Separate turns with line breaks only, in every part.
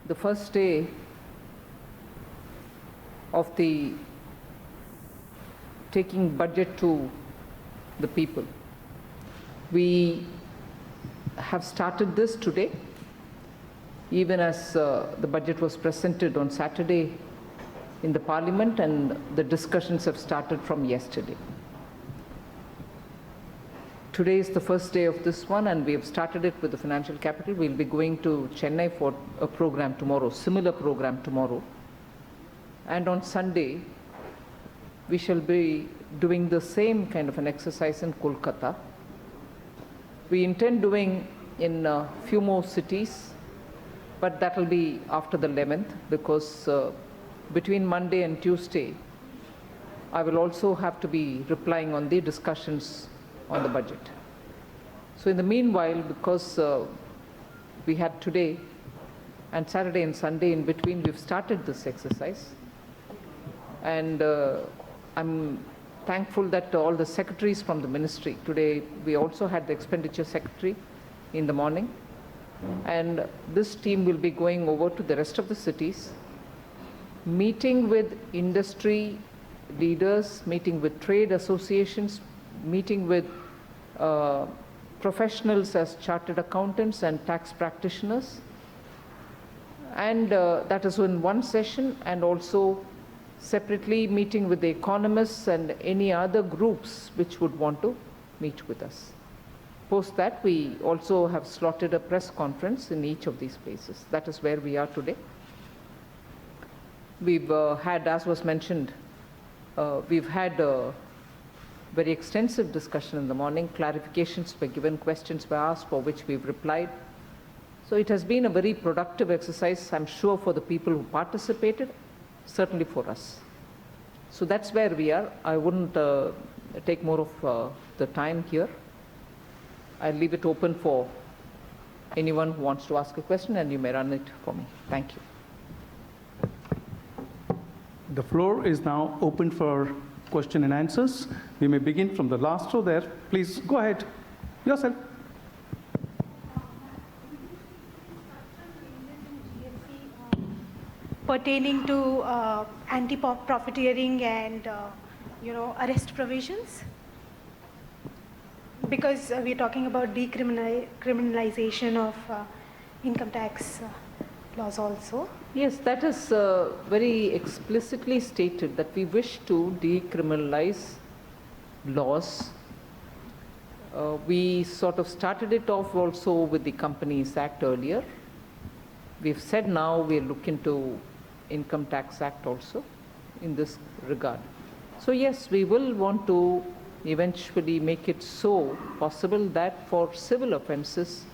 the first day of the taking budget to the people. We have started this today, even as the budget was presented on Saturday in the Parliament, and the discussions have started from yesterday. Today is the first day of this one, and we have started it with the financial capital. We'll be going to Chennai for a program tomorrow, similar program tomorrow. And on Sunday, we shall be doing the same kind of an exercise in Kolkata. We intend doing in a few more cities, but that will be after the 11th, because between Monday and Tuesday, I will also have to be replying on the discussions on the budget. So in the meanwhile, because we had today and Saturday and Sunday in between, we've started this exercise. And I'm thankful that all the secretaries from the ministry, today we also had the expenditure secretary in the morning. And this team will be going over to the rest of the cities, meeting with industry leaders, meeting with trade associations, meeting with professionals as chartered accountants and tax practitioners. And that is in one session, and also separately meeting with the economists and any other groups which would want to meet with us. Post that, we also have slotted a press conference in each of these places. That is where we are today. We've had, as was mentioned, we've had a very extensive discussion in the morning. Clarifications were given, questions were asked, for which we've replied. So it has been a very productive exercise, I'm sure, for the people who participated, certainly for us. So that's where we are. I wouldn't take more of the time here. I'll leave it open for anyone who wants to ask a question, and you may run it for me. Thank you.
The floor is now open for question and answers. We may begin from the last row there. Please go ahead. Yourself.
Pertaining to anti-profiteering and arrest provisions, because we're talking about decriminalization of income tax laws also.
Yes, that is very explicitly stated that we wish to decriminalize laws. We sort of started it off also with the Companies Act earlier. We've said now we're looking to Income Tax Act also in this regard. So yes, we will want to eventually make it so possible that for civil offenses,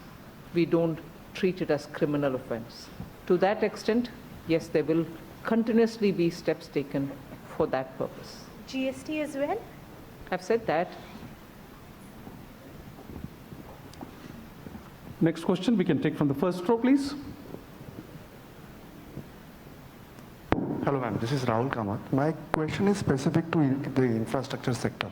we don't treat it as criminal offense. To that extent, yes, there will continuously be steps taken for that purpose.
GST as well?
I've said that.
Next question we can take from the first row, please.
Hello, ma'am. This is Rahul Kamath. My question is specific to the infrastructure sector.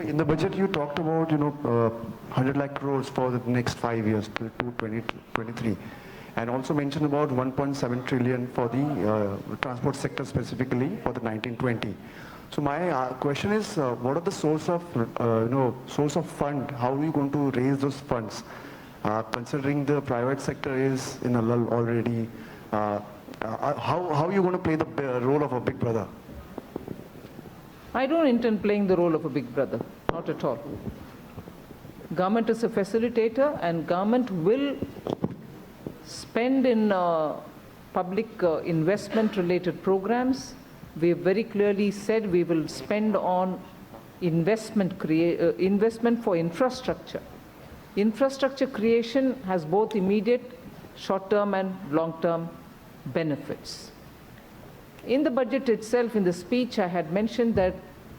In the budget, you talked about 100 lakh crores for the next 5 years till 2023, and also mentioned about 1.7 trillion for the transport sector specifically for the 1920. So my question is, what are the source of fund? How are you going to raise those funds, considering the private sector is in a lull already? How are you going to play the role of a big brother?
I don't intend playing the role of a big brother, not at all. Government is a facilitator, and government will spend in public investment-related programs. We have very clearly said we will spend on investment for infrastructure. Infrastructure creation has both immediate, short-term and long-term benefits. In the budget itself, in the speech, I had mentioned that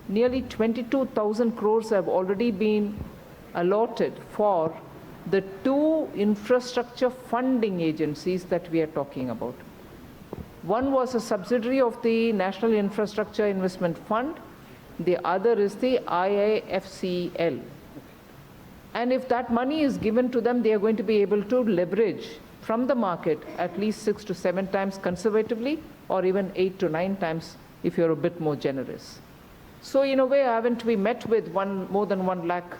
nearly 22,000 crores have already been allotted for the 2 infrastructure funding agencies that we are talking about. One was a subsidiary of the National Infrastructure Investment Fund. The other is the IIFCL. And if that money is given to them, they are going to be able to leverage from the market at least 6 to 7 times conservatively, or even 8 to 9 times if you're a bit more generous. So in a way, haven't we met with more than 1 lakh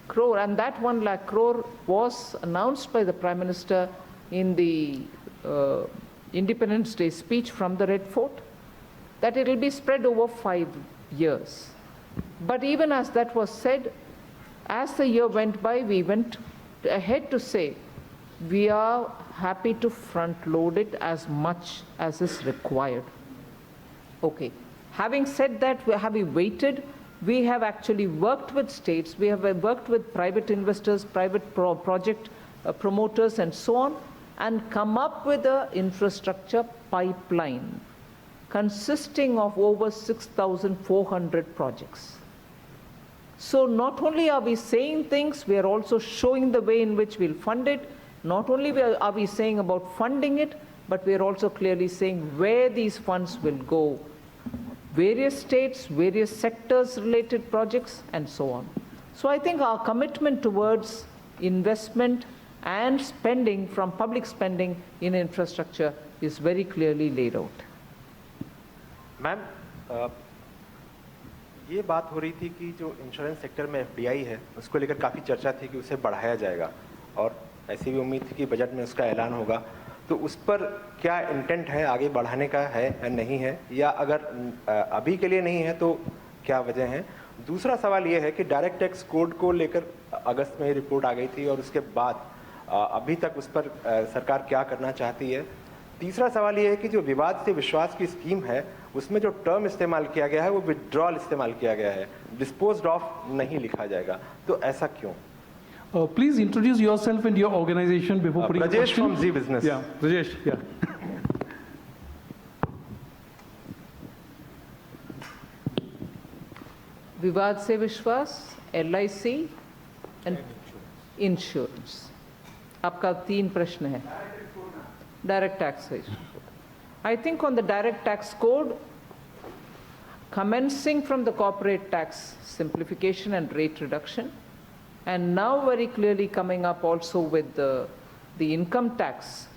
crore? And that 1 lakh crore was announced by the Prime Minister in the Independence Day speech from the Red Fort, that it will be spread over 5 years. But even as that was said, as the year went by, we went ahead to say, we are happy to front load it as much as is required. Okay. Having said that, having waited, we have actually worked with states, we have worked with private investors, private project promoters and so on, and come up with an infrastructure pipeline consisting of over 6,400 projects. So not only are we saying things, we are also showing the way in which we'll fund it. Not only are we saying about funding it, but we are also clearly saying where these funds will go. Various states, various sectors related projects, and so on. So I think our commitment towards investment and spending from public spending in infrastructure is very clearly laid out.
Ma'am, ये बात हो रही थी कि जो insurance sector में FDI है, उसको लेकर काफ़ी चर्चा थी कि उसे बढ़ाया जाएगा, और ऐसी भी उम्मीद थी कि बजट में उसका ऐलान होगा। तो उस पर क्या इंटेंट है, आगे बढ़ाने का है या नहीं है, या अगर अभी के लिए नहीं है तो क्या वजह है? दूसरा सवाल ये है कि डायरेक्ट टैक्स कोड को लेकर अगस्त में रिपोर्ट आ गई थी, और उसके बाद अभी तक उस पर सरकार क्या करना चाहती है? तीसरा सवाल ये है कि जो विवाद से विश्वास की स्कीम है, उसमें जो टर्म इस्तेमाल किया गया है वो विड्रॉल इस्तेमाल किया गया है, डिस्पोज्ड ऑफ नहीं लिखा जाएगा, तो ऐसा क्यों?
Please introduce yourself and your organization before putting a
Rajesh
question.
from Z Business.
Yeah, Rajesh, yeah.
विवाद से विश्वास, LIC and insurance. आपका 3 प्रश्न है. Direct taxation. I think on the direct tax code, commencing from the corporate tax simplification and rate reduction, and now very clearly coming up also with the income tax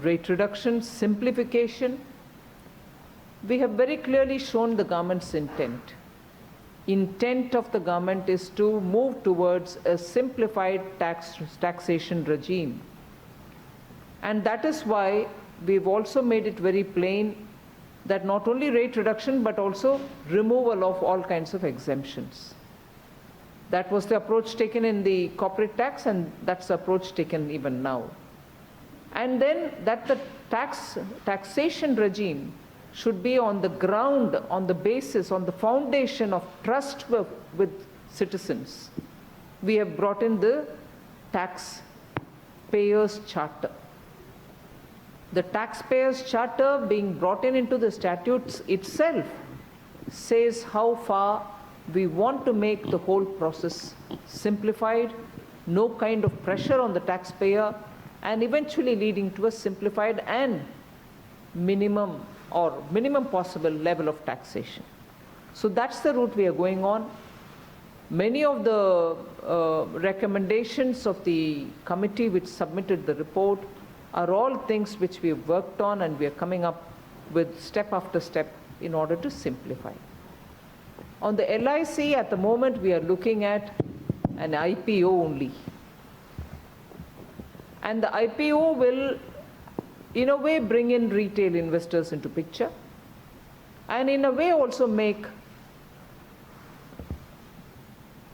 rate reduction, simplification, we have very clearly shown the government's intent. Intent of the government is to move towards a simplified taxation regime. And that is why we've also made it very plain that not only rate reduction, but also removal of all kinds of exemptions. That was the approach taken in the corporate tax, and that's the approach taken even now. And then that the taxation regime should be on the ground, on the basis, on the foundation of trust with citizens. We have brought in the taxpayers' charter. The taxpayers' charter being brought into the statutes itself says how far we want to make the whole process simplified, no kind of pressure on the taxpayer, and eventually leading to a simplified and minimum possible level of taxation. So that's the route we are going on. Many of the recommendations of the committee which submitted the report are all things which we have worked on, and we are coming up with step after step in order to simplify. On the LIC, at the moment, we are looking at an IPO only. And the IPO will, in a way, bring in retail investors into picture, and in a way also make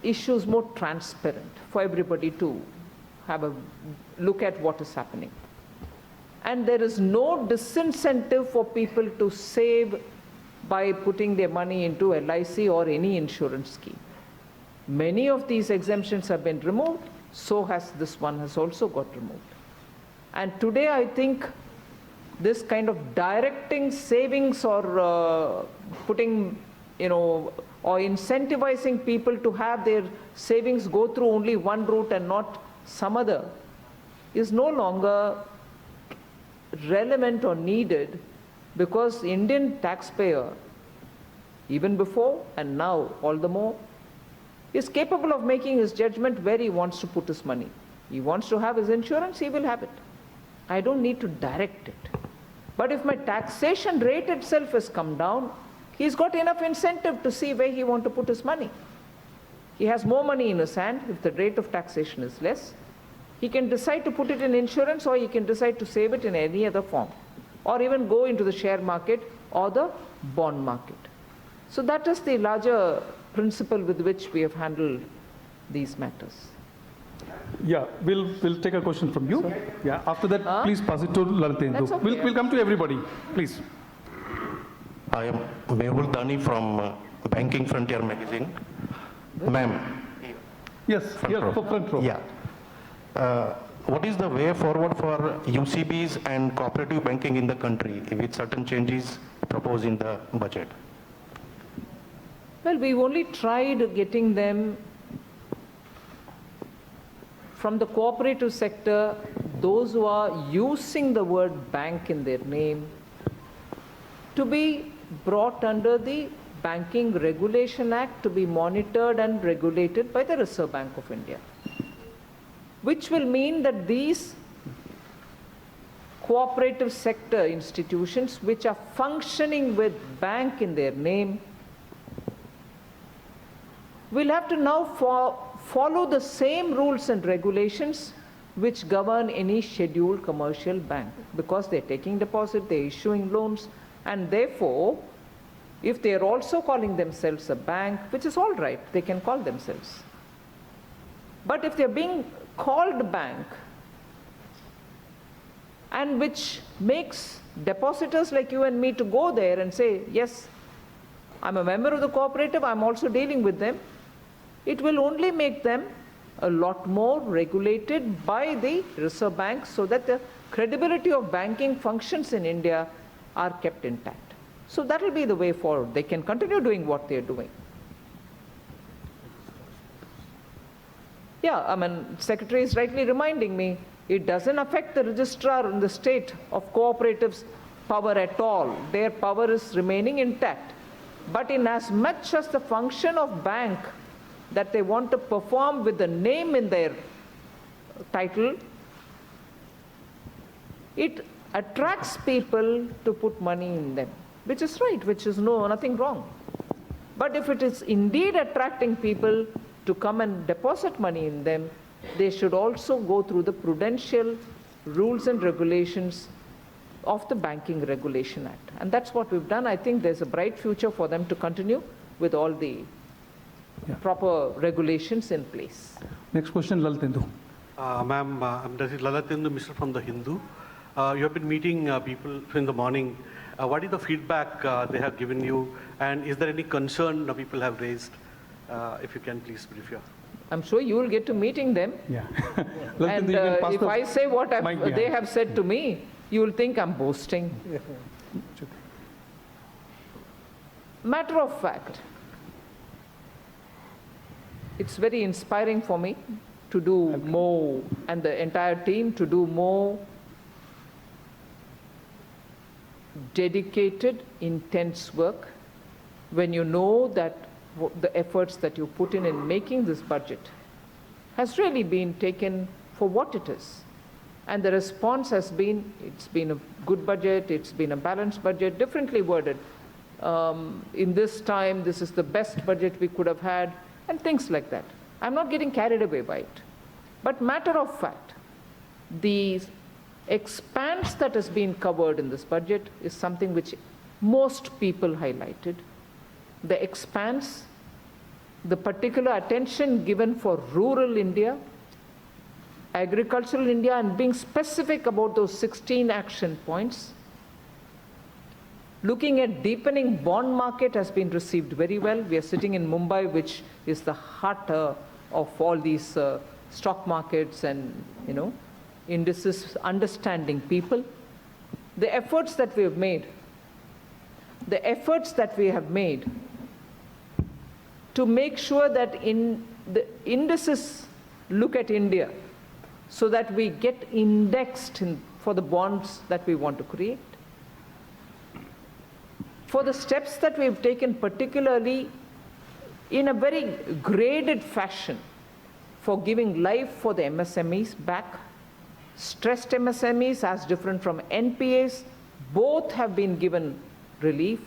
issues more transparent for everybody to have a look at what is happening. And there is no disincentive for people to save by putting their money into LIC or any insurance scheme. Many of these exemptions have been removed, so has this one has also got removed. And today I think this kind of directing savings or putting, or incentivizing people to have their savings go through only one route and not some other is no longer relevant or needed, because the Indian taxpayer, even before and now all the more, is capable of making his judgment where he wants to put his money. He wants to have his insurance, he will have it. I don't need to direct it. But if my taxation rate itself has come down, he's got enough incentive to see where he wants to put his money. He has more money in his hand if the rate of taxation is less. He can decide to put it in insurance, or he can decide to save it in any other form, or even go into the share market or the bond market. So that is the larger principle with which we have handled these matters.
Yeah, we'll take a question from you. Yeah, after that, please pass it to Lalitendu.
That's okay.
We'll come to everybody, please.
I am Mehul Dani from Banking Frontier magazine. Ma'am.
Yes, yes, for front row.
Yeah. What is the way forward for UCBs and cooperative banking in the country with certain changes proposed in the budget?
Well, we've only tried getting them from the cooperative sector, those who are using the word bank in their name, to be brought under the Banking Regulation Act to be monitored and regulated by the Reserve Bank of India, which will mean that these cooperative sector institutions which are functioning with bank in their name will have to now follow the same rules and regulations which govern any scheduled commercial bank, because they're taking deposit, they're issuing loans, and therefore, if they're also calling themselves a bank, which is all right, they can call themselves. But if they're being called bank, and which makes depositors like you and me to go there and say, yes, I'm a member of the cooperative, I'm also dealing with them, it will only make them a lot more regulated by the Reserve Bank, so that the credibility of banking functions in India are kept intact. So that will be the way forward. They can continue doing what they're doing. Yeah, I mean, Secretary is rightly reminding me, it doesn't affect the registrar in the state of cooperatives' power at all. Their power is remaining intact. But in as much as the function of bank that they want to perform with the name in their title, it attracts people to put money in them, which is right, which is nothing wrong. But if it is indeed attracting people to come and deposit money in them, they should also go through the prudential rules and regulations of the Banking Regulation Act. And that's what we've done. I think there's a bright future for them to continue with all the proper regulations in place.
Next question, Lalitendu.
Ma'am, this is Lalitendu Mishra from The Hindu. You have been meeting people in the morning. What is the feedback they have given you? And is there any concern that people have raised? If you can please brief you.
I'm sure you will get to meeting them.
Yeah.
And if I say what they have said to me, you will think I'm boasting. Matter of fact, it's very inspiring for me to do more, and the entire team to do more dedicated, intense work, when you know that the efforts that you put in making this budget has really been taken for what it is. And the response has been, it's been a good budget, it's been a balanced budget, differently worded. In this time, this is the best budget we could have had, and things like that. I'm not getting carried away by it. But matter of fact, the expanse that has been covered in this budget is something which most people highlighted. The expanse, the particular attention given for rural India, agricultural India, and being specific about those 16 action points. Looking at deepening bond market has been received very well. We are sitting in Mumbai, which is the heart of all these stock markets and, indices, understanding people. The efforts that we have made, to make sure that in the indices look at India, so that we get indexed for the bonds that we want to create. For the steps that we've taken, particularly in a very graded fashion, for giving life for the MSMEs back, stressed MSMEs as different from NPAs, both have been given relief,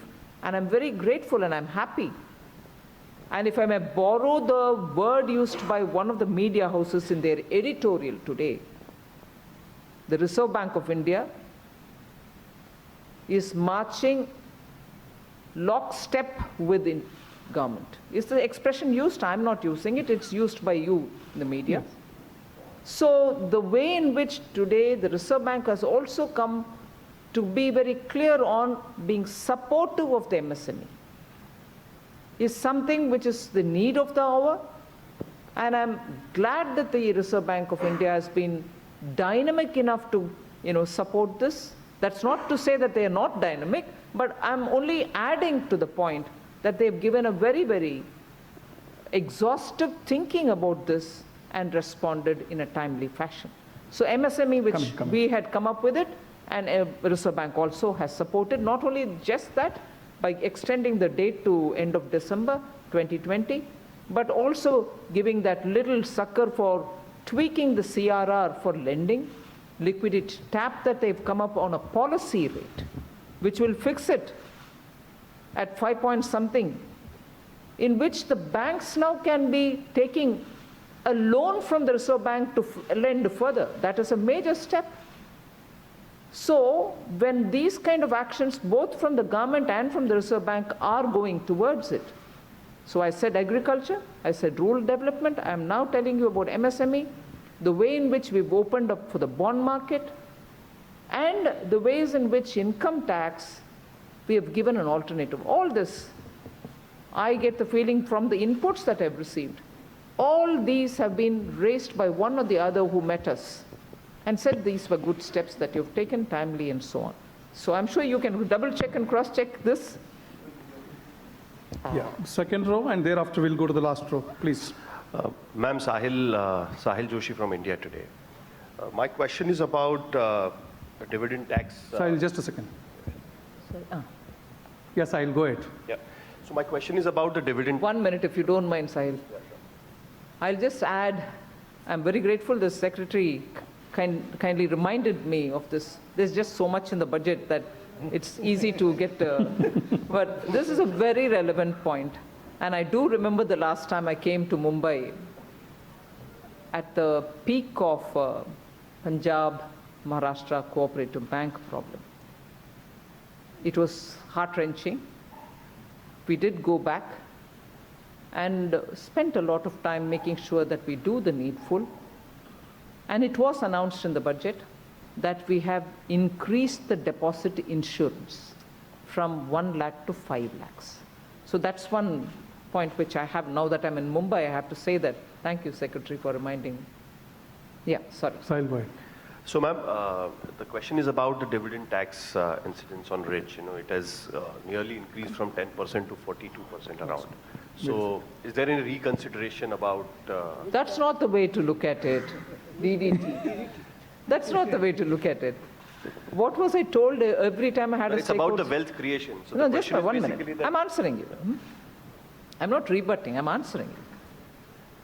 and I'm very grateful and I'm happy. And if I may borrow the word used by one of the media houses in their editorial today, the Reserve Bank of India is marching lockstep with the government. Is the expression used? I'm not using it. It's used by you in the media. Yes. So the way in which today the Reserve Bank has also come to be very clear on being supportive of the MSME is something which is the need of the hour. And I'm glad that the Reserve Bank of India has been dynamic enough to support this. That's not to say that they are not dynamic, but I'm only adding to the point that they've given a very, very exhaustive thinking about this and responded in a timely fashion. So MSME, which we had come up with it, and Reserve Bank also has supported, not only just that, by extending the date to end of December 2020, but also giving that little succor for tweaking the CRR for lending, liquidity tap that they've come up on a policy rate, which will fix it at 5 point something, in which the banks now can be taking a loan from the Reserve Bank to lend further. That is a major step. So when these kind of actions, both from the government and from the Reserve Bank, are going towards it. So I said agriculture, I said rural development, I am now telling you about MSME, the way in which we've opened up for the bond market, and the ways in which income tax, we have given an alternative. All this, I get the feeling from the inputs that I've received, all these have been raised by one or the other who met us and said these were good steps that you've taken timely and so on. So I'm sure you can double check and cross check this.
Yeah, second row, and thereafter we'll go to the last row, please.
Ma'am, Sahil Joshi from India Today. My question is about dividend tax.
Sahil, just a second. Yes, Sahil, go ahead.
Yeah. So my question is about the dividend.
1 minute, if you don't mind, Sahil.
Yeah, sure.
I'll just add, I'm very grateful the Secretary kindly reminded me of this. There's just so much in the budget that it's easy to get, but this is a very relevant point. And I do remember the last time I came to Mumbai at the peak of Punjab Maharashtra Cooperative Bank problem. It was heart-wrenching. We did go back and spent a lot of time making sure that we do the needful. And it was announced in the budget that we have increased the deposit insurance from 1 lakh to 5 lakhs. So that's one point which I have, now that I'm in Mumbai, I have to say that. Thank you, Secretary, for reminding me. Yeah, sorry.
Sahil, go ahead.
So ma'am, the question is about the dividend tax incidence on rich. It has nearly increased from 10% to 42% around. So is there any reconsideration about...
That's not the way to look at it, DDT. That's not the way to look at it. What was I told every time I had
It's about the wealth creation. So
no, just for 1 minute. I'm answering you. I'm not rebutting, I'm answering you.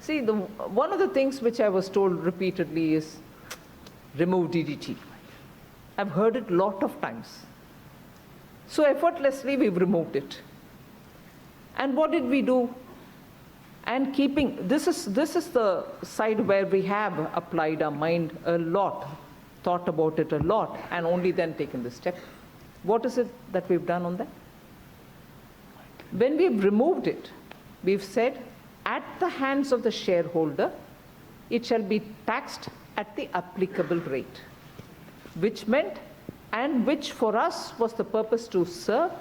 See, one of the things which I was told repeatedly is, remove DDT. I've heard it a lot of times. So effortlessly, we've removed it. And what did we do? And this is the side where we have applied our mind a lot, thought about it a lot, and only then taken the step. What is it that we've done on that? When we've removed it, we've said, at the hands of the shareholder, it shall be taxed at the applicable rate, which meant, and which for us was the purpose to serve,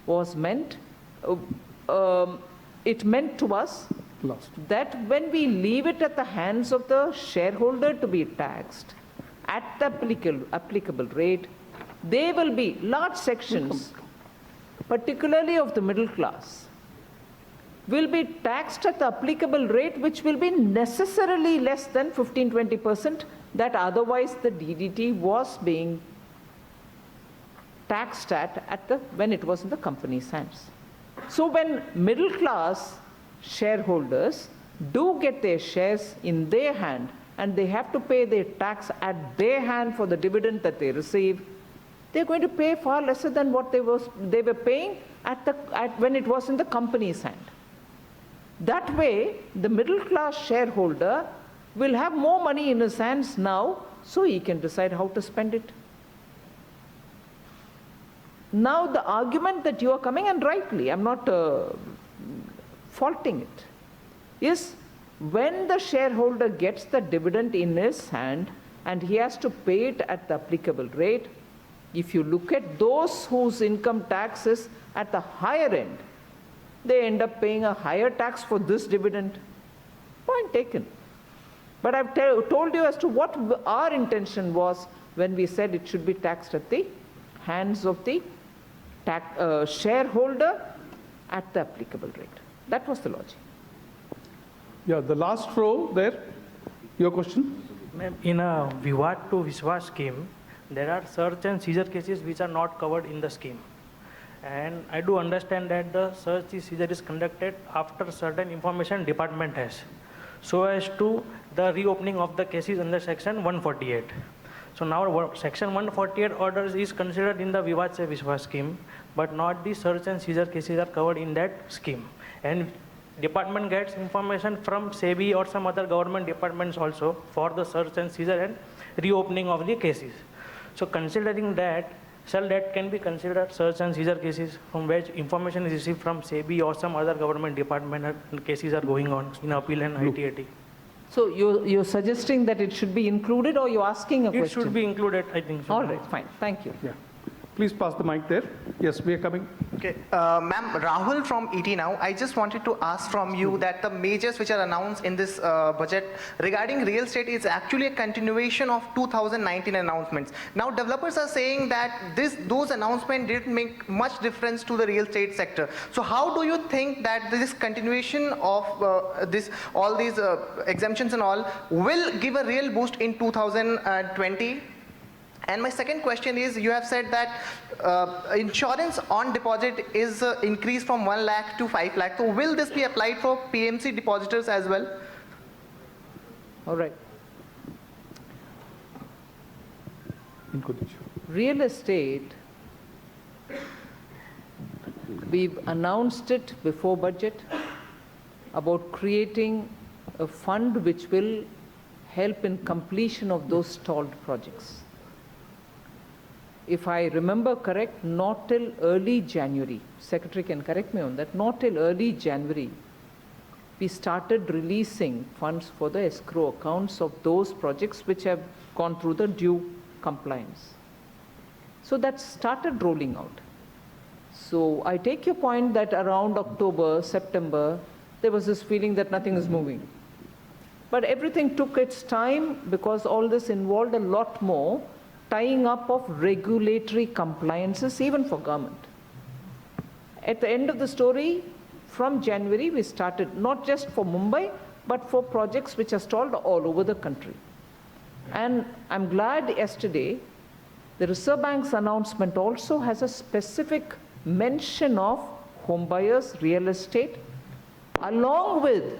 was meant, it meant to us that when we leave it at the hands of the shareholder to be taxed at the applicable rate, there will be large sections, particularly of the middle class, will be taxed at the applicable rate, which will be necessarily less than 15-20% that otherwise the DDT was being taxed at when it was in the company's hands. So when middle class shareholders do get their shares in their hand and they have to pay their tax at their hand for the dividend that they receive, they're going to pay far lesser than what they were paying when it was in the company's hand. That way, the middle class shareholder will have more money in his hands now, so he can decide how to spend it. Now, the argument that you are coming, and rightly, I'm not faulting it, is when the shareholder gets the dividend in his hand and he has to pay it at the applicable rate, if you look at those whose income tax is at the higher end, they end up paying a higher tax for this dividend. Point taken. But I've told you as to what our intention was when we said it should be taxed at the hands of the shareholder at the applicable rate. That was the logic.
Yeah, the last row there, your question?
In a Vivad to Vishwas scheme, there are search and seizure cases which are not covered in the scheme. And I do understand that the search and seizure is conducted after certain information department has, so as to the reopening of the cases under section 148. So now section 148 orders is considered in the Vivad se Vishwas scheme, but not the search and seizure cases are covered in that scheme. And department gets information from SEBI or some other government departments also for the search and seizure and reopening of the cases. So considering that, shall that can be considered search and seizure cases from which information is received from SEBI or some other government department and cases are going on in appeal and ITAT?
So you're suggesting that it should be included, or you're asking a question?
It should be included, I think so.
All right, fine. Thank you.
Yeah. Please pass the mic there. Yes, we are coming.
Okay, ma'am, Rahul from ET now. I just wanted to ask from you that the measures which are announced in this budget regarding real estate is actually a continuation of 2019 announcements. Now, developers are saying that those announcements didn't make much difference to the real estate sector. So, how do you think that this continuation of all these exemptions and all will give a real boost in 2020? And my second question is, you have said that insurance on deposit is increased from 1 lakh to 5 lakh. So will this be applied for PMC depositors as well?
All right. Real estate, we've announced it before budget about creating a fund which will help in completion of those stalled projects. If I remember correct, not till early January, Secretary can correct me on that, not till early January, we started releasing funds for the escrow accounts of those projects which have gone through the due compliance. So that started rolling out. So I take your point that around October, September, there was this feeling that nothing is moving. But everything took its time because all this involved a lot more tying up of regulatory compliances, even for government. At the end of the story, from January, we started not just for Mumbai, but for projects which are stalled all over the country. And I'm glad yesterday, the Reserve Bank's announcement also has a specific mention of home buyers, real estate, along with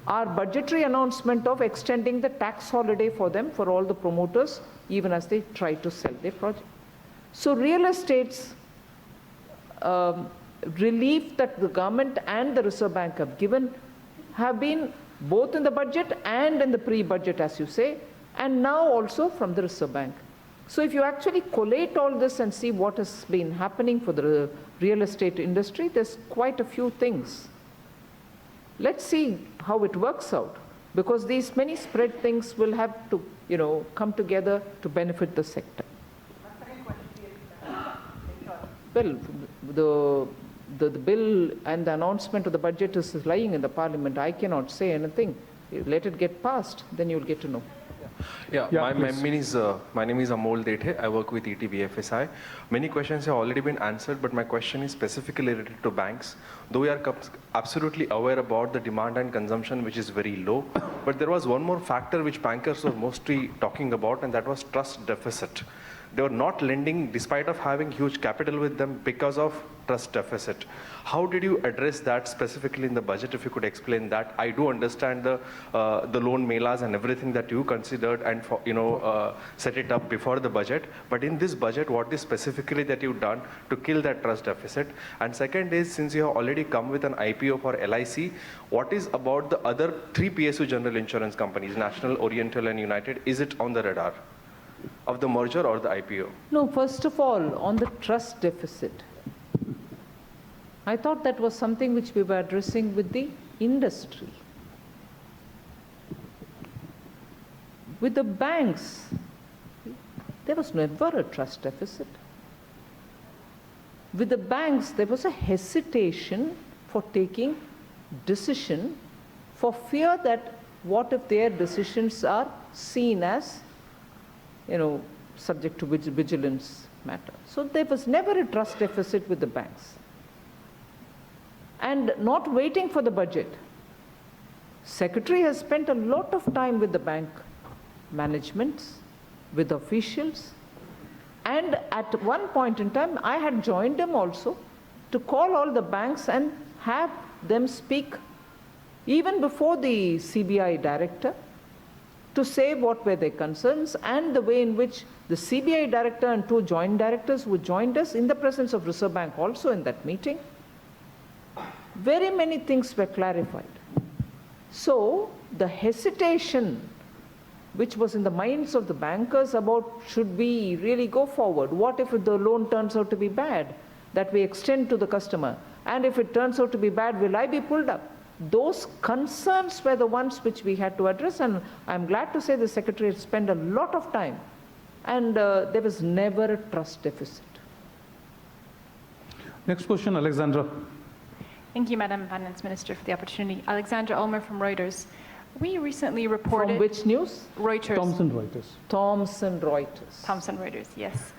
our budgetary announcement of extending the tax holiday for them, for all the promoters, even as they try to sell their project. So real estate's relief that the government and the Reserve Bank have given have been both in the budget and in the pre-budget, as you say, and now also from the Reserve Bank. So if you actually collate all this and see what has been happening for the real estate industry, there's quite a few things. Let's see how it works out, because these many spread things will have to, come together to benefit the sector. Well, the bill and the announcement of the budget is lying in the parliament. I cannot say anything. Let it get passed, then you'll get to know.
Yeah, my name is Amol Dethe. I work with ETBFSI. Many questions have already been answered, but my question is specifically related to banks. Though we are absolutely aware about the demand and consumption, which is very low, but there was one more factor which bankers were mostly talking about, and that was trust deficit. they were not lending despite of having huge capital with them because of trust deficit. How did you address that specifically in the budget? If you could explain that. I do understand the loan melas and everything that you considered and set it up before the budget. But in this budget, what is specifically that you've done to kill that trust deficit? And second is, since you have already come with an IPO for LIC, what is about the other 3 PSU general insurance companies, National, Oriental, and United? Is it on the radar of the merger or the IPO?
No, first of all, on the trust deficit, I thought that was something which we were addressing with the industry. With the banks, there was never a trust deficit. With the banks, there was a hesitation for taking decision for fear that what if their decisions are seen as, subject to vigilance matter. So there was never a trust deficit with the banks. And not waiting for the budget. Secretary has spent a lot of time with the bank managements, with officials, and at one point in time, I had joined them also to call all the banks and have them speak even before the CBI director to say what were their concerns and the way in which the CBI director and 2 joint directors who joined us in the presence of Reserve Bank also in that meeting. Very many things were clarified. So the hesitation which was in the minds of the bankers about should we really go forward? What if the loan turns out to be bad that we extend to the customer? And if it turns out to be bad, will I be pulled up? Those concerns were the ones which we had to address, and I'm glad to say the Secretary had spent a lot of time, and there was never a trust deficit.
Next question, Alexandra.
Thank you, Madam Finance Minister, for the opportunity. Alexandra Ulmer from Reuters. We recently reported...
From which news?
Reuters.
Thomson Reuters.
Thomson Reuters.
Thomson Reuters, yes.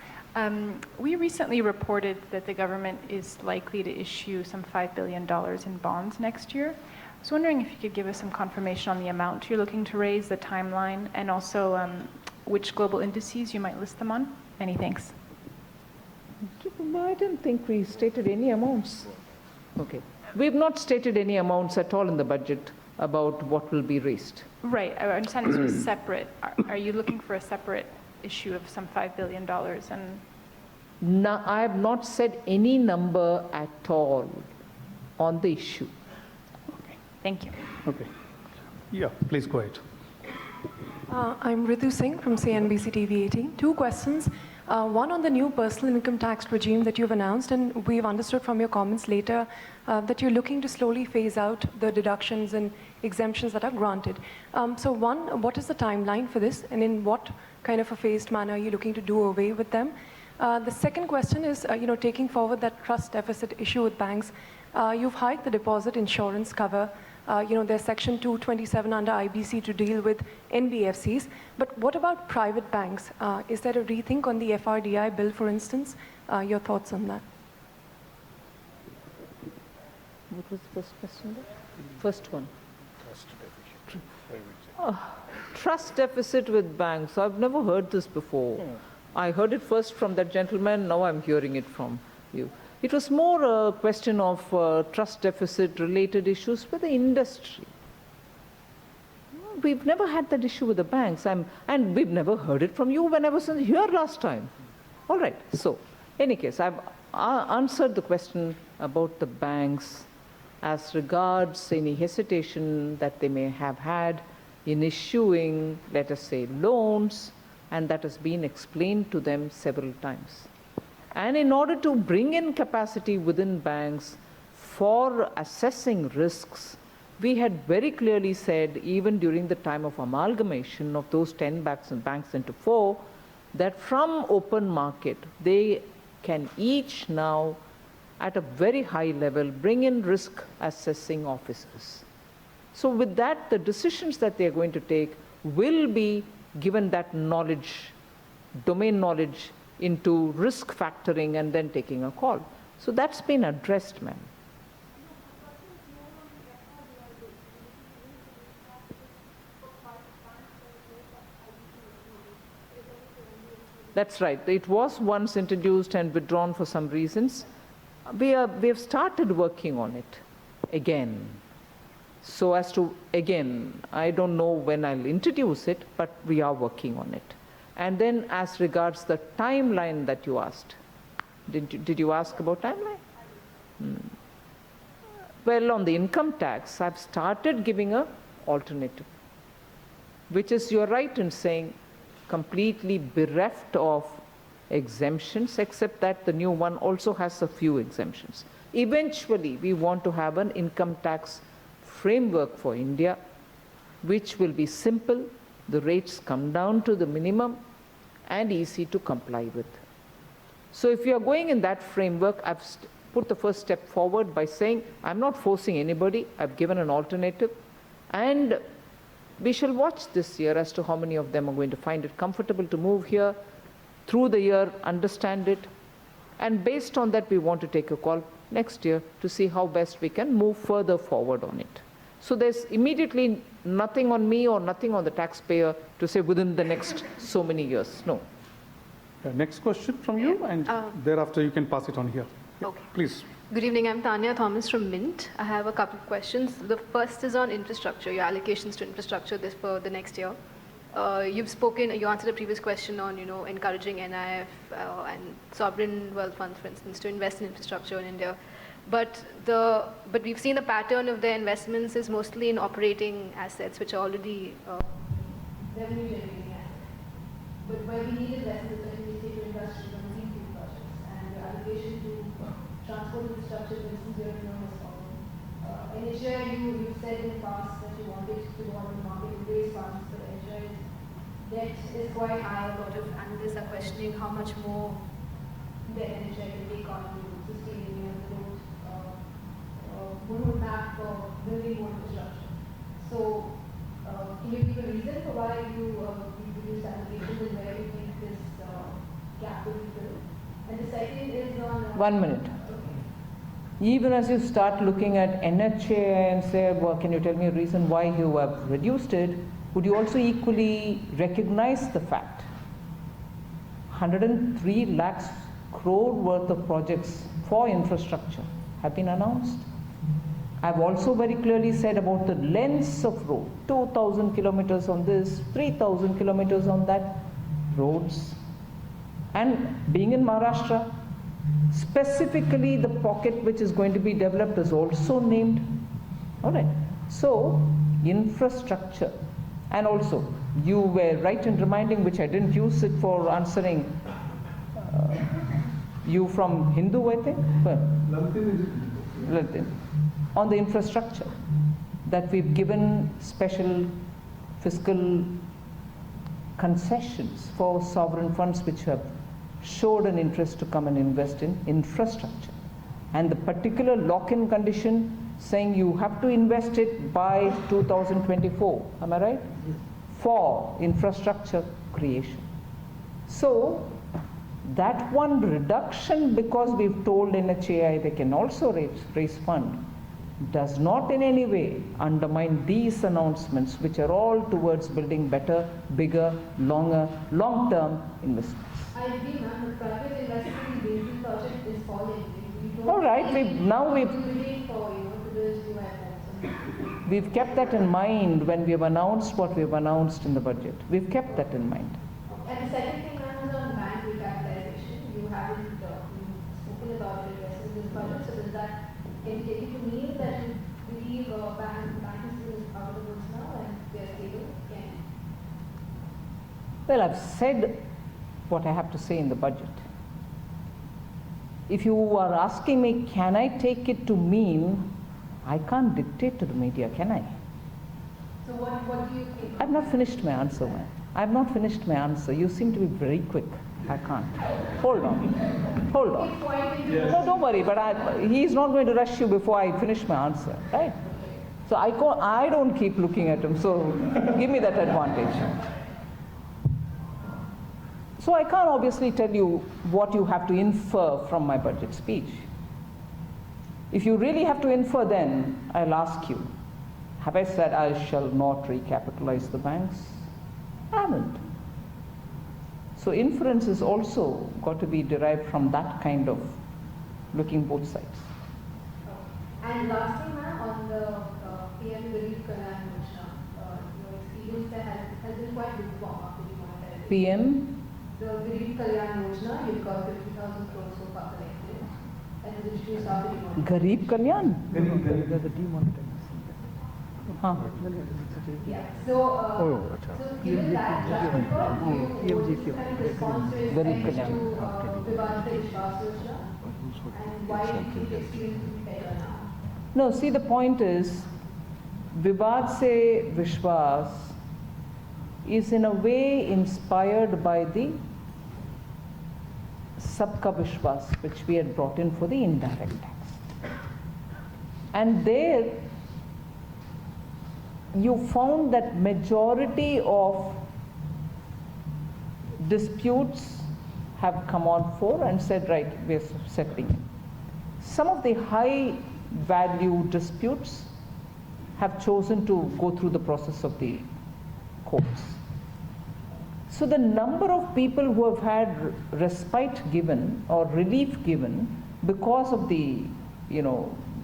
We recently reported that the government is likely to issue some $5 billion in bonds next year. I was wondering if you could give us some confirmation on the amount you're looking to raise, the timeline, and also which global indices you might list them on. Many thanks.
I didn't think we stated any amounts. Okay. We've not stated any amounts at all in the budget about what will be raised.
Right. I understand this was separate. Are you looking for a separate issue of some $5 billion? And
no, I have not said any number at all on the issue.
Okay. Thank you.
Okay. Yeah, please go ahead.
I'm Ritu Singh from CNBC TV 18. 2 questions. One on the new personal income tax regime that you've announced, and we've understood from your comments later that you're looking to slowly phase out the deductions and exemptions that are granted. So one, what is the timeline for this, and in what kind of a phased manner are you looking to do away with them? The second question is, taking forward that trust deficit issue with banks, you've hiked the deposit insurance cover. There's Section 227 under IBC to deal with NBFCs. But what about private banks? Is there a rethink on the FRDI bill, for instance? Your thoughts on that?
What was the first question? First one. Trust deficit with banks. I've never heard this before. I heard it first from that gentleman. Now I'm hearing it from you. It was more a question of trust deficit related issues with the industry. We've never had that issue with the banks, and we've never heard it from you when I was here last time. All right, so any case, I've answered the question about the banks as regards any hesitation that they may have had in issuing, let us say, loans, and that has been explained to them several times. And in order to bring in capacity within banks for assessing risks, we had very clearly said, even during the time of amalgamation of those 10 banks into 4, that from open market, they can each now, at a very high level, bring in risk assessing officers. So with that, the decisions that they're going to take will be given that knowledge, domain knowledge, into risk factoring and then taking a call. So that's been addressed, ma'am. That's right. It was once introduced and withdrawn for some reasons. We have started working on it again. So as to, again, I don't know when I'll introduce it, but we are working on it. And then as regards the timeline that you asked, did you ask about timeline? Well, on the income tax, I've started giving an alternative, which is, you're right in saying, completely bereft of exemptions, except that the new one also has a few exemptions. Eventually, we want to have an income tax framework for India, which will be simple, the rates come down to the minimum, and easy to comply with. So if you are going in that framework, I've put the first step forward by saying, I'm not forcing anybody, I've given an alternative, and we shall watch this year as to how many of them are going to find it comfortable to move here, through the year, understand it, and based on that, we want to take a call next year to see how best we can move further forward on it. So there's immediately nothing on me or nothing on the taxpayer to say within the next so many years. No.
Next question from you, and thereafter you can pass it on here.
Okay.
Please.
Good evening, I'm Tanya Thomas from Mint. I have a couple of questions. The first is on infrastructure, your allocations to infrastructure this for the next year. You answered a previous question on, encouraging NIF and sovereign wealth funds, for instance, to invest in infrastructure in India. But we've seen the pattern of their investments is mostly in operating assets, which are already revenue generating assets. But where we need investments, I think we say to industry on greenfield projects, and the allocation to transport infrastructure, for instance, we are enormous problem. NHAI, you've said in the past that you wanted to go on the market and raise funds, but NHAI's debt is quite high. A lot of analysts are questioning how much more the NHAI can take on to sustain the roadmap for building more infrastructure. So, can you give a reason for why you reduced allocations and where you think this gap will be filled? And the second is on...
1 minute. Even as you start looking at NHA and say, well, can you tell me a reason why you have reduced it, would you also equally recognize the fact 103 lakhs crore worth of projects for infrastructure have been announced? I've also very clearly said about the lengths of road, 2,000 kilometers on this, 3,000 kilometers on that, roads. And being in Maharashtra, specifically the pocket which is going to be developed is also named. All right. So, infrastructure. And also, you were right in reminding, which I didn't use it for answering, you from Hindu, I think? Latin. On the infrastructure, that we've given special fiscal concessions for sovereign funds which have showed an interest to come and invest in infrastructure. And the particular lock-in condition saying you have to invest it by 2024, am I right? For infrastructure creation. So, that one reduction, because we've told NHAI they can also raise fund, does not in any way undermine these announcements, which are all towards building better, bigger, longer, long-term investments.
I agree, ma'am. The private investment in greenfield project is falling.
All right, we've kept that in mind when we have announced what we have announced in the budget. We've kept that in mind.
And the second thing, ma'am, is on bank recapitalization. You haven't spoken about it in this budget, so does that can you take it to mean that you believe banking is out of the woods now and they're stable?
Well, I've said what I have to say in the budget. If you are asking me, can I take it to mean, I can't dictate to the media, can I?
So what do you think?
I've not finished my answer, man. I've not finished my answer. You seem to be very quick. I can't. Hold on. Hold on. No, don't worry, but he's not going to rush you before I finish my answer, right? So I don't keep looking at him, so give me that advantage. So I can't obviously tell you what you have to infer from my budget speech. If you really have to infer, then I'll ask you, have I said I shall not recapitalize the banks? I haven't. So inference is also got to be derived from that kind of looking both sides.
And lastly, ma'am, on the PM Garib Kalyan Yojana, your experience there has been quite lukewarm after demonetization.
PM?
The Garib Kalyan Yojana, you've got 50,000 crores so far collected, and it was introduced after demonetization.
Garib Kalyan?
There's a demonetization.
Huh.
Yeah. So given that track record, what kind of response do you expect to Vivad Se Vishwas Yojana, and why do you think the experience will be better now?
No, see, the point is, Vivad Se Vishwas is in a way inspired by the Sabka Vishwas, which we had brought in for the indirect tax. And there, you found that majority of disputes have come on for and said, right, we are settling it. Some of the high value disputes have chosen to go through the process of the courts. So the number of people who have had respite given or relief given because of the,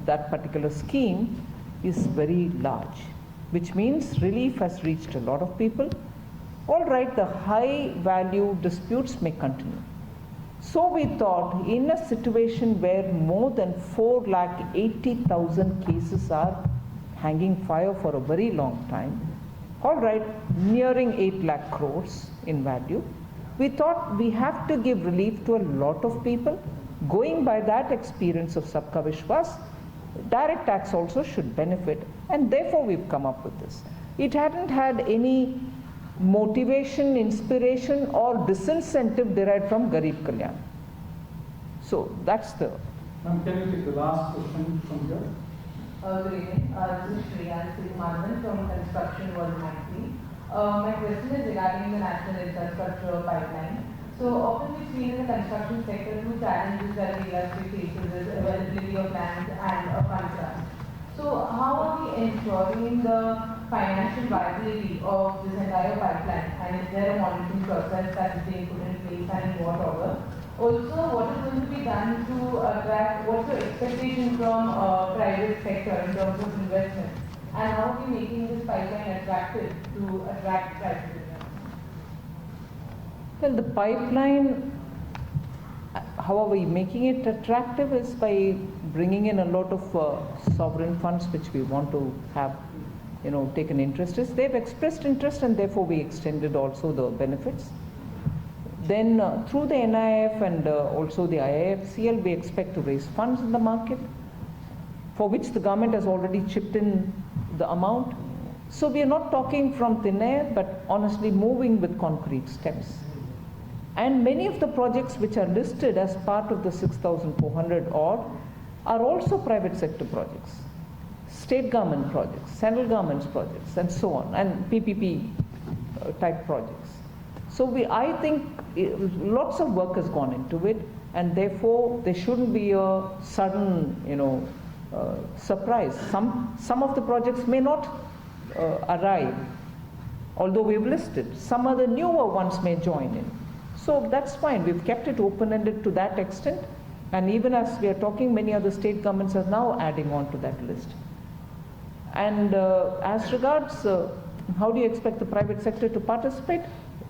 that particular scheme is very large, which means relief has reached a lot of people. All right, the high value disputes may continue. So we thought, in a situation where more than 4,80,000 cases are hanging fire for a very long time, all right, nearing 8 lakh crores in value, we thought we have to give relief to a lot of people. Going by that experience of Sabka Vishwas, direct tax also should benefit, and therefore we've come up with this. It hadn't had any motivation, inspiration or disincentive derived from Garib Kalyan. So that's the...
Ma'am, can you take the last question from here?
Good evening. This is Shreya Sridharan from Construction World Magazine. My question is regarding the national infrastructure pipeline. So often we've seen in the construction sector two challenges that the industry faces is availability of land and a fund crunch. So how are we ensuring the financial viability of this entire pipeline, and is there a monitoring process that is being put in place and in what order? Also, what is going to be done to attract, what's your expectation from private sector in terms of investment, and how are we making this pipeline attractive to attract private investment?
Well, the pipeline, how are we making it attractive is by bringing in a lot of sovereign funds which we want to have, taken interest in. They've expressed interest, and therefore we extended also the benefits. Then through the NIF and also the IIFCL, we expect to raise funds in the market, for which the government has already chipped in the amount. So we are not talking from thin air, but honestly moving with concrete steps. And many of the projects which are listed as part of the 6,400 odd are also private sector projects, state government projects, central government's projects, and so on, and PPP type projects. So I think lots of work has gone into it, and therefore there shouldn't be a sudden, surprise. Some of the projects may not arrive, although we've listed. Some other newer ones may join in. So that's fine. We've kept it open-ended to that extent, and even as we are talking, many other state governments are now adding on to that list. And as regards how do you expect the private sector to participate?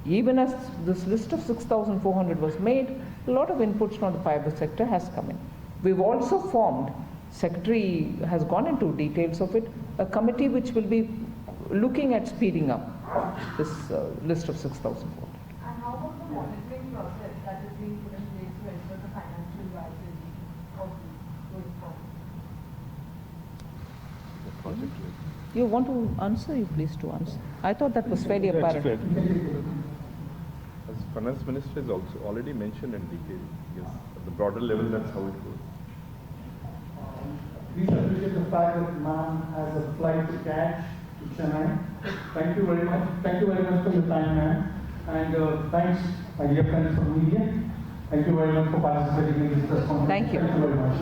Even as this list of 6,400 was made, a lot of inputs from the private sector has come in. We've also formed, Secretary has gone into details of it, a committee which will be looking at speeding up this list of 6,400.
And how about the monitoring process that is being put in place to ensure the financial viability of going forward?
You want to answer? You please to answer. I thought that was fairly apparent.
As Finance Minister has also already mentioned in detail, yes, at the broader level, that's how it goes.
Please appreciate the fact that ma'am has a flight to catch to Chennai. Thank you very much. Thank you very much for your time, ma'am. And thanks, my dear friends from media. Thank you very much for participating in this press conference.
Thank you.
Thank you very much.